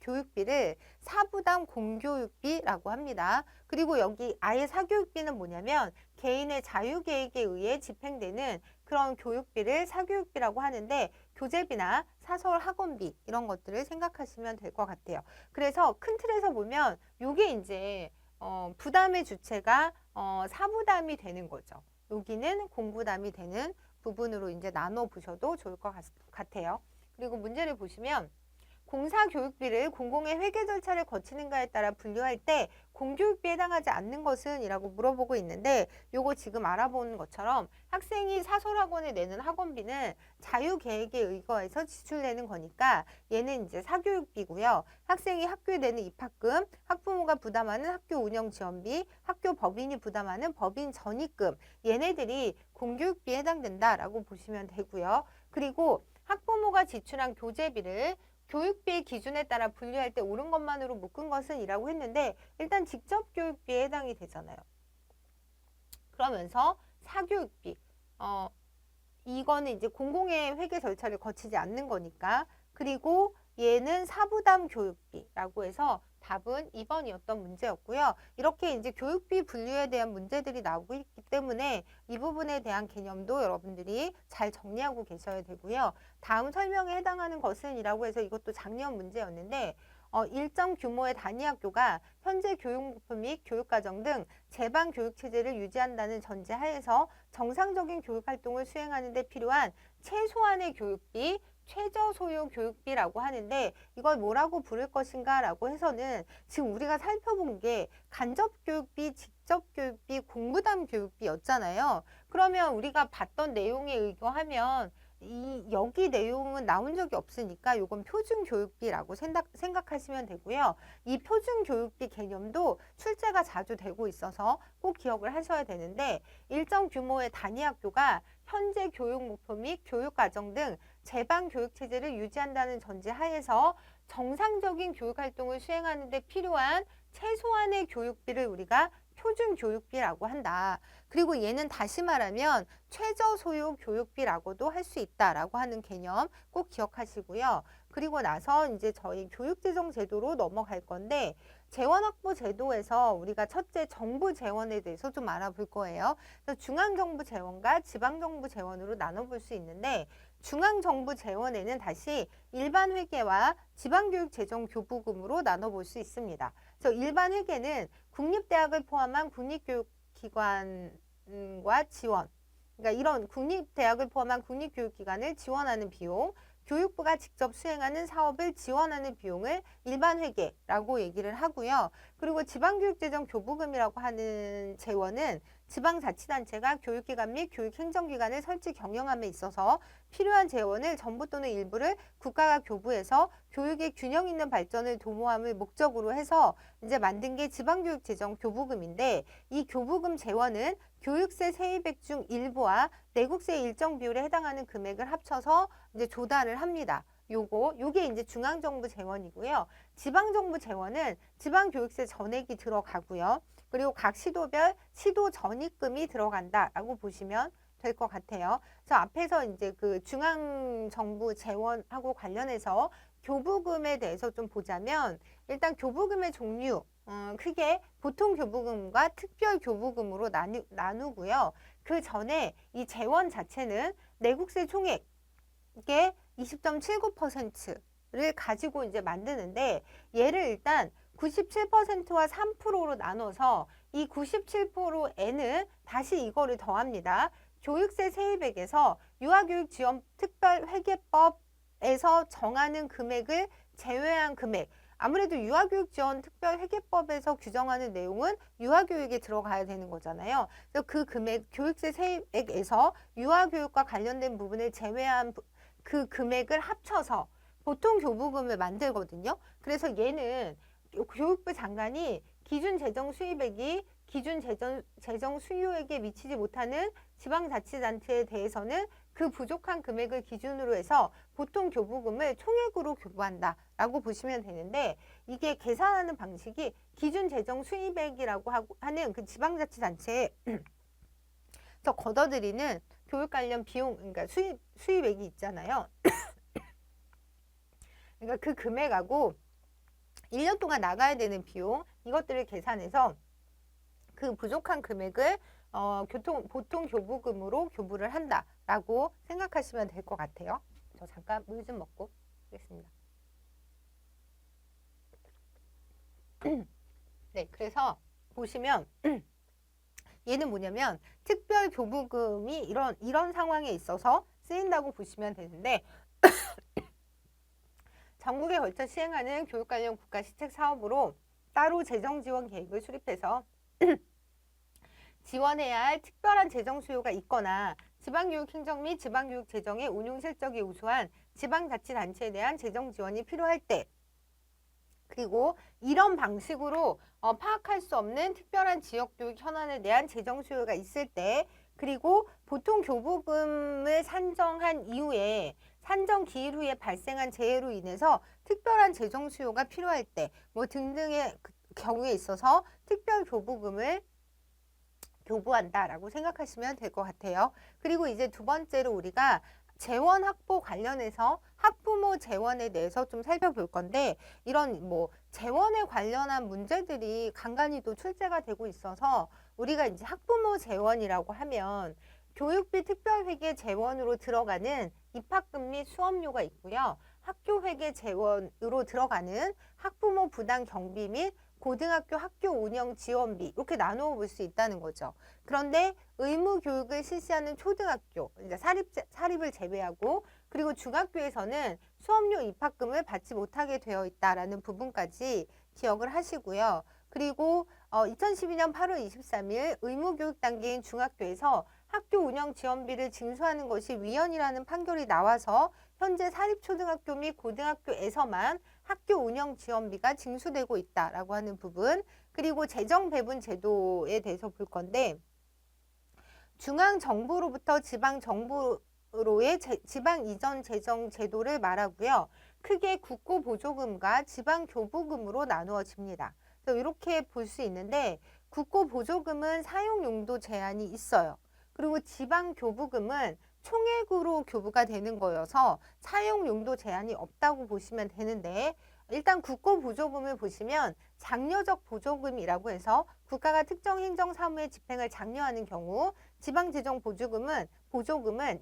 교육비를 사부담 공교육비라고 합니다. 그리고 여기 아예 사교육비는 뭐냐면 개인의 자유계획에 의해 집행되는 그런 교육비를 사교육비라고 하는데 교재비나 사설 학원비 이런 것들을 생각하시면 될 것 같아요. 그래서 큰 틀에서 보면 요게 이제 부담의 주체가 사부담이 되는 거죠. 여기는 공부담이 되는 부분으로 이제 나눠 보셔도 좋을 것 같아요. 그리고 문제를 보시면 공사교육비를 공공의 회계 절차를 거치는가에 따라 분류할 때 공교육비에 해당하지 않는 것은? 이라고 물어보고 있는데 요거 지금 알아보는 것처럼 학생이 사설학원에 내는 학원비는 자유계획에 의거해서 지출되는 거니까 얘는 이제 사교육비고요. 학생이 학교에 내는 입학금, 학부모가 부담하는 학교 운영 지원비, 학교 법인이 부담하는 법인 전입금 얘네들이 공교육비에 해당된다라고 보시면 되고요. 그리고 학부모가 지출한 교재비를 교육비의 기준에 따라 분류할 때 옳은 것만으로 묶은 것은? 이라고 했는데 일단 직접 교육비에 해당이 되잖아요. 그러면서 사교육비, 이거는 이제 공공의 회계 절차를 거치지 않는 거니까. 그리고 얘는 사부담 교육비라고 해서 답은 2번이었던 문제였고요. 이렇게 이제 교육비 분류에 대한 문제들이 나오고 있기 때문에 이 부분에 대한 개념도 여러분들이 잘 정리하고 계셔야 되고요. 다음 설명에 해당하는 것은? 이라고 해서 이것도 작년 문제였는데 일정 규모의 단위 학교가 현재 교육목표 및 교육과정 등 제반 교육체제를 유지한다는 전제하에서 정상적인 교육활동을 수행하는 데 필요한 최소한의 교육비, 최저 소요 교육비라고 하는데 이걸 뭐라고 부를 것인가 라고 해서는 지금 우리가 살펴본 게 간접교육비, 직접교육비, 공부담 교육비였잖아요. 그러면 우리가 봤던 내용에 의거하면 여기 내용은 나온 적이 없으니까 요건 표준교육비라고 생각하시면 되고요. 이 표준교육비 개념도 출제가 자주 되고 있어서 꼭 기억을 하셔야 되는데 일정 규모의 단위 학교가 현재 교육 목표 및 교육과정 등 제방 교육체제를 유지한다는 전제 하에서 정상적인 교육활동을 수행하는 데 필요한 최소한의 교육비를 우리가 표준교육비라고 한다. 그리고 얘는 다시 말하면 최저소요 교육비라고도 할 수 있다라고 하는 개념 꼭 기억하시고요. 그리고 나서 이제 저희 교육재정 제도로 넘어갈 건데 재원확보 제도에서 우리가 첫째 정부 재원에 대해서 좀 알아볼 거예요. 그래서 중앙정부 재원과 지방정부 재원으로 나눠볼 수 있는데 중앙정부 재원에는 다시 일반 회계와 지방교육재정교부금으로 나눠볼 수 있습니다. 그래서 일반 회계는 국립대학을 포함한 국립교육기관과 지원, 그러니까 이런 국립대학을 포함한 국립교육기관을 지원하는 비용, 교육부가 직접 수행하는 사업을 지원하는 비용을 일반 회계라고 얘기를 하고요. 그리고 지방교육재정교부금이라고 하는 재원은 지방자치단체가 교육기관 및 교육행정기관을 설치 경영함에 있어서 필요한 재원을 전부 또는 일부를 국가가 교부해서 교육의 균형 있는 발전을 도모함을 목적으로 해서 이제 만든 게 지방교육재정교부금인데 이 교부금 재원은 교육세 세입액 중 일부와 내국세 일정 비율에 해당하는 금액을 합쳐서 이제 조달을 합니다. 요게 이제 중앙정부 재원이고요. 지방정부 재원은 지방교육세 전액이 들어가고요. 그리고 각 시도별 시도 전입금이 들어간다라고 보시면 될 것 같아요. 저 앞에서 이제 그 중앙정부 재원하고 관련해서 교부금에 대해서 좀 보자면 일단 교부금의 종류 크게 보통 교부금과 특별 교부금으로 나누고요. 그 전에 이 재원 자체는 내국세 총액의 20.79%를 가지고 이제 만드는데 얘를 일단 97%와 3%로 나눠서 이 97%에는 다시 이거를 더합니다. 교육세 세입액에서 유아교육지원 특별회계법에서 정하는 금액을 제외한 금액, 아무래도 유아교육지원 특별회계법에서 규정하는 내용은 유아교육에 들어가야 되는 거잖아요. 그래서 그 금액, 교육세 세입액에서 유아교육과 관련된 부분을 제외한 그 금액을 합쳐서 보통 교부금을 만들거든요. 그래서 얘는 교육부 장관이 기준 재정 수입액이 기준 재정 수요액에 미치지 못하는 지방자치단체에 대해서는 그 부족한 금액을 기준으로 해서 보통 교부금을 총액으로 교부한다라고 보시면 되는데 이게 계산하는 방식이 기준 재정 수입액이라고 하는 그 지방자치단체에 저 걷어들이는 교육 관련 비용, 그러니까 수입액이 있잖아요. 그러니까 그 금액하고 1년 동안 나가야 되는 비용 이것들을 계산해서 그 부족한 금액을 보통 교부금으로 교부를 한다라고 생각하시면 될 것 같아요. 저 잠깐 물 좀 먹고 하겠습니다. 네, 그래서 보시면 얘는 뭐냐면 특별 교부금이 이런 상황에 있어서 쓰인다고 보시면 되는데 전국에 걸쳐 시행하는 교육 관련 국가 시책 사업으로 따로 재정 지원 계획을 수립해서 지원해야 할 특별한 재정 수요가 있거나 지방교육 행정 및 지방교육 재정의 운용 실적이 우수한 지방자치단체에 대한 재정 지원이 필요할 때 그리고 이런 방식으로 파악할 수 없는 특별한 지역교육 현안에 대한 재정 수요가 있을 때 그리고 보통 교부금을 산정한 이후에 산정 기일 후에 발생한 재해로 인해서 특별한 재정 수요가 필요할 때 뭐 등등의 경우에 있어서 특별 교부금을 교부한다라고 생각하시면 될 것 같아요. 그리고 이제 두 번째로 우리가 재원 확보 관련해서 학부모 재원에 대해서 좀 살펴볼 건데 이런 뭐 재원에 관련한 문제들이 간간히 또 출제가 되고 있어서 우리가 이제 학부모 재원이라고 하면 교육비 특별회계 재원으로 들어가는 입학금 및 수업료가 있고요. 학교회계 재원으로 들어가는 학부모 부당 경비 및 고등학교 학교 운영 지원비 이렇게 나누어 볼 수 있다는 거죠. 그런데 의무 교육을 실시하는 초등학교, 이제 사립을 제외하고 그리고 중학교에서는 수업료 입학금을 받지 못하게 되어 있다라는 부분까지 기억을 하시고요. 그리고 2012년 8월 23일 의무교육 단계인 중학교에서 학교 운영 지원비를 징수하는 것이 위헌이라는 판결이 나와서 현재 사립초등학교 및 고등학교에서만 학교 운영 지원비가 징수되고 있다라고 하는 부분, 그리고 재정 배분 제도에 대해서 볼 건데, 중앙정부로부터 지방정부로의 지방 이전 재정 제도를 말하고요. 크게 국고보조금과 지방교부금으로 나누어집니다. 이렇게 볼 수 있는데, 국고보조금은 사용용도 제한이 있어요. 그리고 지방교부금은 총액으로 교부가 되는 거여서 사용용도 제한이 없다고 보시면 되는데, 일단 국고보조금을 보시면 장려적 보조금이라고 해서 국가가 특정 행정사무의 집행을 장려하는 경우, 지방재정보조금은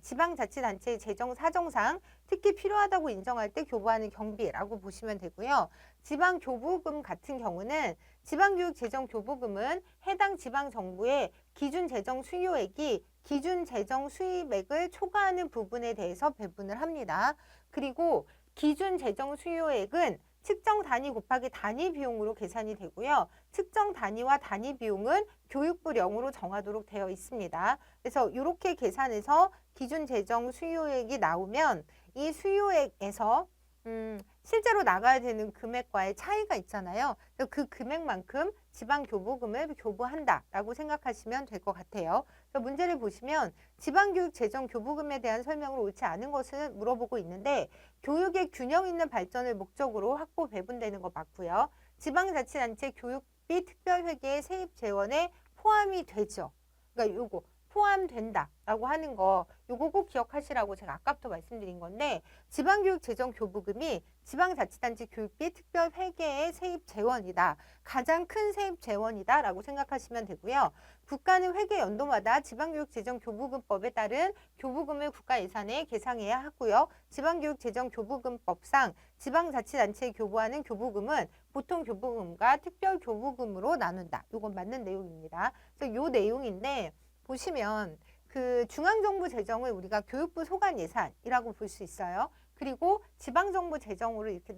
지방자치단체의 재정 사정상 특히 필요하다고 인정할 때 교부하는 경비라고 보시면 되고요. 지방교부금 같은 경우는 지방교육재정교부금은 해당 지방정부의 기준재정 수요액이 기준재정 수입액을 초과하는 부분에 대해서 배분을 합니다. 그리고 기준재정 수요액은 측정 단위 곱하기 단위 비용으로 계산이 되고요. 측정 단위와 단위 비용은 교육부령으로 정하도록 되어 있습니다. 그래서 이렇게 계산해서 기준 재정 수요액이 나오면 이 수요액에서 실제로 나가야 되는 금액과의 차이가 있잖아요. 그 금액만큼 지방교부금을 교부한다라고 생각하시면 될 것 같아요. 문제를 보시면 지방교육재정교부금에 대한 설명을 옳지 않은 것을 물어보고 있는데, 교육의 균형 있는 발전을 목적으로 확보 배분되는 거 맞고요. 지방자치단체 교육비 특별회계의 세입 재원에 포함이 되죠. 그러니까 요거 포함된다라고 하는 거, 요거 꼭 기억하시라고 제가 아까부터 말씀드린 건데, 지방교육재정교부금이 지방자치단체 교육비 특별회계의 세입 재원이다. 가장 큰 세입 재원이다라고 생각하시면 되고요. 국가는 회계 연도마다 지방교육재정교부금법에 따른 교부금을 국가 예산에 계상해야 하고요. 지방교육재정교부금법상 지방자치단체에 교부하는 교부금은 보통 교부금과 특별 교부금으로 나눈다. 이건 맞는 내용입니다. 그래서 요 내용인데, 보시면 그 중앙정부 재정을 우리가 교육부 소관 예산이라고 볼 수 있어요. 그리고 지방정부 재정으로 이렇게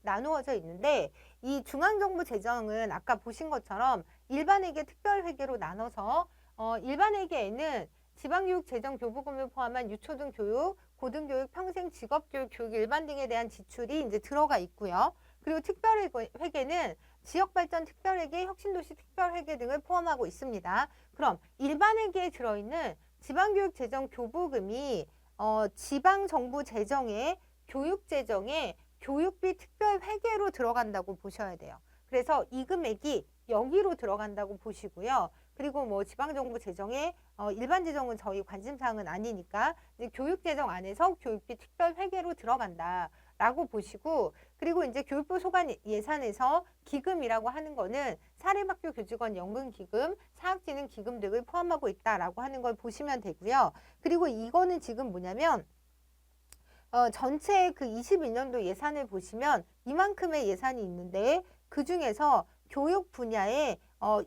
나누어져 있는데, 이 중앙정부 재정은 아까 보신 것처럼 일반회계 특별회계로 나눠서 일반회계에는 지방교육재정교부금을 포함한 유초등 교육, 고등교육, 평생 직업교육, 교육 일반 등에 대한 지출이 이제 들어가 있고요. 그리고 특별회계는 지역발전 특별회계, 혁신도시 특별회계 등을 포함하고 있습니다. 그럼 일반회계에 들어있는 지방교육재정교부금이 지방정부 재정에 교육재정에 교육비 특별회계로 들어간다고 보셔야 돼요. 그래서 이 금액이 여기로 들어간다고 보시고요. 그리고 뭐 지방정부 재정에 일반 재정은 저희 관심사항은 아니니까 교육재정 안에서 교육비 특별회계로 들어간다. 라고 보시고, 그리고 이제 교육부 소관 예산에서 기금이라고 하는 거는 사립학교 교직원 연금기금, 사학진흥기금 등을 포함하고 있다라고 하는 걸 보시면 되고요. 그리고 이거는 지금 뭐냐면 전체 그 22년도 예산을 보시면 이만큼의 예산이 있는데, 그 중에서 교육 분야에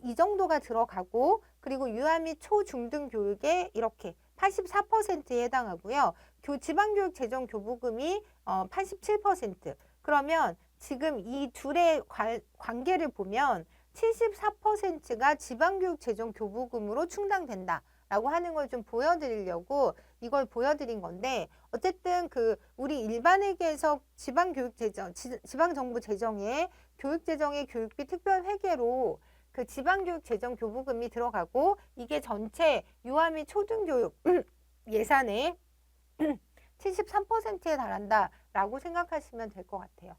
이 정도가 들어가고, 그리고 유아 및 초중등 교육에 이렇게 84%에 해당하고요. 지방교육 재정 교부금이 87%. 그러면 지금 이 둘의 관계를 보면 74%가 지방교육 재정 교부금으로 충당된다라고 하는 걸 좀 보여드리려고 이걸 보여드린 건데, 어쨌든 그 우리 일반회계에서 지방교육 재정, 지방정부 재정에 교육재정의 교육비 특별회계로 그 지방교육 재정 교부금이 들어가고, 이게 전체 유아 및 초등교육 예산의 73%에 달한다라고 생각하시면 될 것 같아요.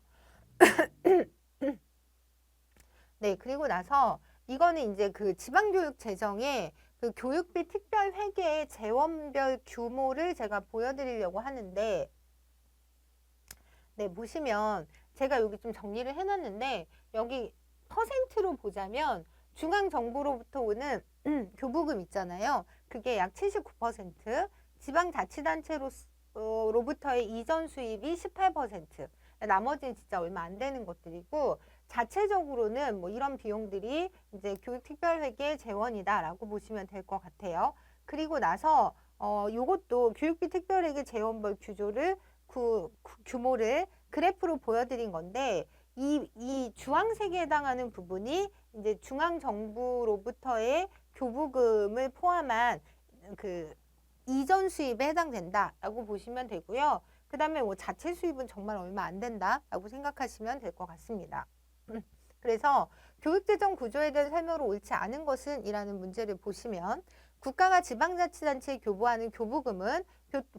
네, 그리고 나서 이거는 이제 그 지방교육 재정의 그 교육비 특별회계의 재원별 규모를 제가 보여드리려고 하는데, 네, 보시면 제가 여기 좀 정리를 해놨는데, 여기 퍼센트로 보자면 중앙정부로부터 오는 교부금 있잖아요. 그게 약 79%, 지방자치단체로부터의 이전 수입이 18%, 나머지는 진짜 얼마 안 되는 것들이고, 자체적으로는 뭐 이런 비용들이 이제 교육특별회계 재원이다라고 보시면 될 것 같아요. 그리고 나서 요것도 교육비 특별회계 재원별 규모를 그래프로 보여드린 건데, 이 주황색에 해당하는 부분이 이제 중앙정부로부터의 교부금을 포함한 그 이전 수입에 해당된다라고 보시면 되고요. 그 다음에 뭐 자체 수입은 정말 얼마 안 된다라고 생각하시면 될 것 같습니다. 그래서 교육재정 구조에 대한 설명으로 옳지 않은 것은 이라는 문제를 보시면 국가가 지방자치단체에 교부하는 교부금은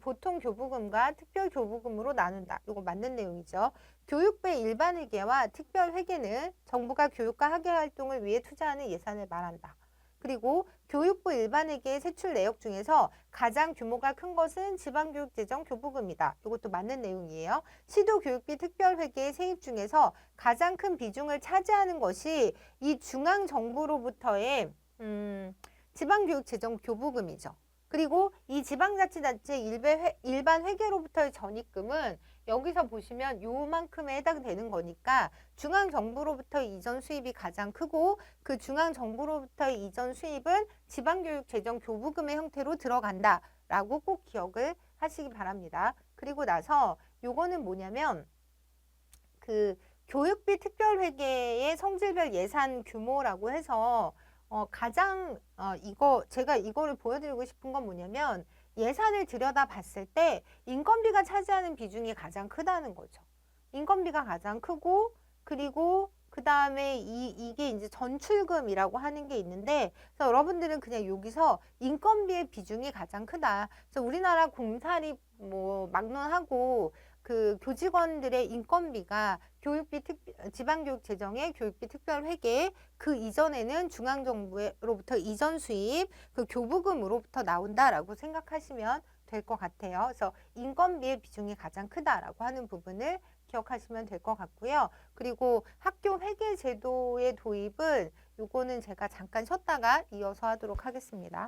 보통 교부금과 특별 교부금으로 나눈다. 이거 맞는 내용이죠. 교육부의 일반 회계와 특별 회계는 정부가 교육과 학예 활동을 위해 투자하는 예산을 말한다. 그리고 교육부 일반 회계의 세출 내역 중에서 가장 규모가 큰 것은 지방교육재정 교부금이다. 이것도 맞는 내용이에요. 시도교육비 특별회계의 세입 중에서 가장 큰 비중을 차지하는 것이 이 중앙정부로부터의 지방교육재정 교부금이죠. 그리고 이 지방자치단체 일반 회계로부터의 전입금은 여기서 보시면 요만큼에 해당되는 거니까 중앙정부로부터의 이전 수입이 가장 크고 그 중앙정부로부터의 이전 수입은 지방교육재정 교부금의 형태로 들어간다라고 꼭 기억을 하시기 바랍니다. 그리고 나서 요거는 뭐냐면 그 교육비 특별회계의 성질별 예산 규모라고 해서 가장 제가 이거를 보여드리고 싶은 건 뭐냐면 예산을 들여다봤을 때 인건비가 차지하는 비중이 가장 크다는 거죠. 인건비가 가장 크고 그리고 그 다음에 이게 이제 전출금이라고 하는 게 있는데 그래서 여러분들은 그냥 여기서 인건비의 비중이 가장 크다. 그래서 우리나라 공사립 뭐 막론하고 그 교직원들의 인건비가 지방교육재정의 교육비 특별회계 그 이전에는 중앙정부로부터 이전 수입 그 교부금으로부터 나온다라고 생각하시면 될 것 같아요. 그래서 인건비의 비중이 가장 크다라고 하는 부분을 기억하시면 될 것 같고요. 그리고 학교 회계 제도의 도입은 요거는 제가 잠깐 쉬었다가 이어서 하도록 하겠습니다.